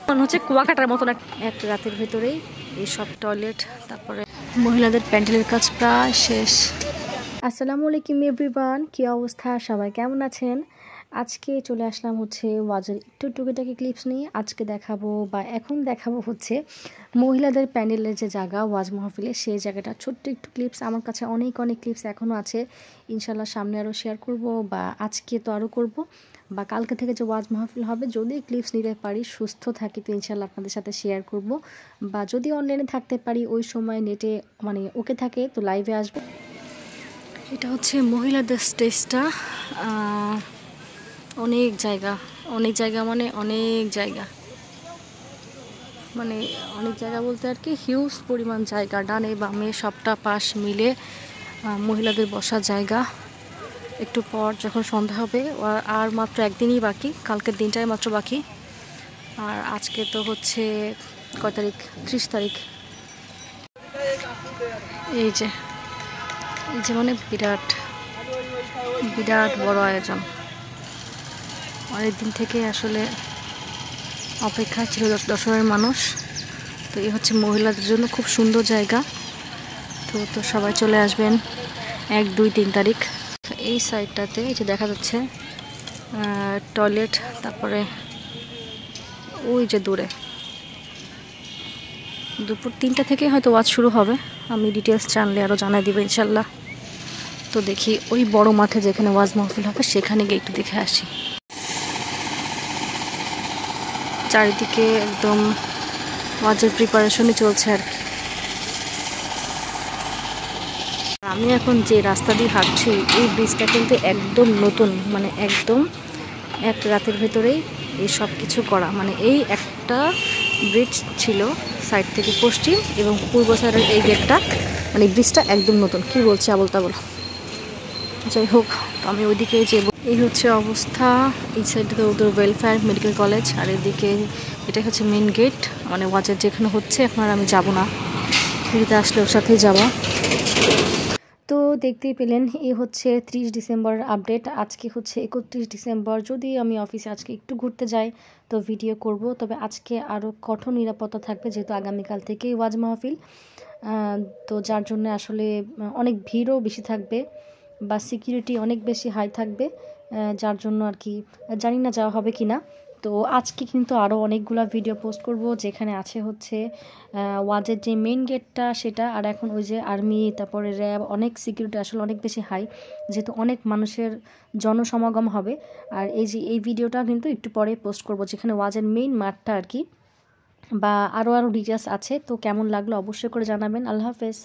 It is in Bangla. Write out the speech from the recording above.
মনে হচ্ছে কুয়াকাটার মতন এক রাতের ভেতরেই এই সব টয়লেট, তারপরে মহিলাদের প্যান্ডেলের কাজ প্রায় শেষ। আসসালামু আলাইকুম এভরিওয়ান, কী অবস্থা, সবাই কেমন আছেন? আজকে চলে আসলাম হচ্ছে ওয়াজের একটু টুকিটাকি ক্লিপস নিয়ে। আজকে দেখাবো বা এখন দেখাবো হচ্ছে মহিলাদের প্যান্ডেলের যে জায়গা ওয়াজ মাহফিলে, সেই জায়গাটা ছোট্ট একটু ক্লিপস। আমার কাছে অনেক ক্লিপস এখনও আছে, ইনশাল্লাহ সামনে আরও শেয়ার করব, বা আজকে তো আরও করব, বা কালকে থেকে যে ওয়াজ মাহফিল হবে যদি ক্লিপস নিতে পারি, সুস্থ থাকি তো ইনশাল্লাহ আপনাদের সাথে শেয়ার করব, বা যদি অনলাইনে থাকতে পারি ওই সময় নেটে মানে ওকে থাকে তো লাইভে আসবো। এটা হচ্ছে মহিলাদের স্টেজটা। অনেক জায়গা মানে অনেক জায়গা, মানে অনেক জায়গা বলতে আর কি হিউজ পরিমাণ জায়গা, ডানে বামে সবটা পাশ মিলে মহিলাদের বসার জায়গা। একটু পর যখন সন্ধ্যা হবে, আর মাত্র একদিনই বাকি, কালকের দিনটাই মাত্র বাকি। আর আজকে তো হচ্ছে কয় তারিখ, 30 তারিখ। এই যে মানে বিরাট বড় আয়োজন। অনেকদিন থেকে আসলে অপেক্ষা ছিল দর্শনের মানুষ। তো এই হচ্ছে মহিলাদের জন্য খুব সুন্দর জায়গা। তো সবাই চলে আসবেন 1, 2, 3 তারিখ। এই সাইডটাতে এই যে দেখা যাচ্ছে টয়লেট, তারপরে ওই যে দূরে দুপুর 3টা থেকে হয়তো ওয়াজ শুরু হবে। আমি ডিটেলস জানলে আরও জানাই দিব ইনশাল্লাহ। তো দেখি ওই বড় মাঠে যেখানে ওয়াজ মাহফিল হবে সেখানে গিয়ে একটু দেখে আসি। চারিদিকে একদম ওয়াজের প্রিপারেশনই চলছে আর কি। আমি এখন যে রাস্তা দিয়ে হাঁটছি এই ব্রিজটা কিন্তু একদম নতুন, মানে একদম এক রাতের ভেতরেই এই সব কিছু করা। মানে এই একটা ব্রিজ ছিল সাইড থেকে পশ্চিম এবং পূর্ব সাইডের এই গেটটা, মানে ব্রিজটা একদম নতুন। কি বলছি আবল তাবল, যাই হোক। তো আমি ওইদিকে যে এই হচ্ছে অবস্থা। এই সাইডে তো ওদের ওয়েলফেয়ার মেডিকেল কলেজ, আর এদিকে এটা হচ্ছে মেন গেট, মানে ওয়াজের যেখানে হচ্ছে। এখন আর আমি যাব না, ফিরিতে আসলে ওর সাথেই যাব। তো দেখতেই পেলেন এই হচ্ছে 30 ডিসেম্বর আপডেট। আজকে হচ্ছে 31 ডিসেম্বর। যদি আমি অফিসে আজকে একটু ঘুরতে যাই তো ভিডিও করব, তবে আজকে আরও কঠোর নিরাপত্তা থাকবে যেহেতু আগামীকাল থেকেই ওয়াজ মাহফিল। তো যার জন্য আসলে অনেক ভিড়ও বেশি থাকবে, বা সিকিউরিটি অনেক বেশি হাই থাকবে, যার জন্য আর কি জানি না যাওয়া হবে কি না। তো আজকে কিন্তু আরও অনেকগুলো ভিডিও পোস্ট করব, যেখানে আছে হচ্ছে ওয়াজের যে মেইন গেটটা সেটা, আর এখন ওই যে আর্মি, তারপরে র্যাব, অনেক সিকিউরিটি আসলে অনেক বেশি হাই, যেহেতু অনেক মানুষের জনসমাগম হবে। আর এই ভিডিওটা কিন্তু একটু পরে পোস্ট করব, যেখানে ওয়াজের মেইন মাঠটা আর কি, বা আরও ডিটেলস আছে। তো কেমন লাগলো অবশ্যই করে জানাবেন। আল্লাহ হাফেজ।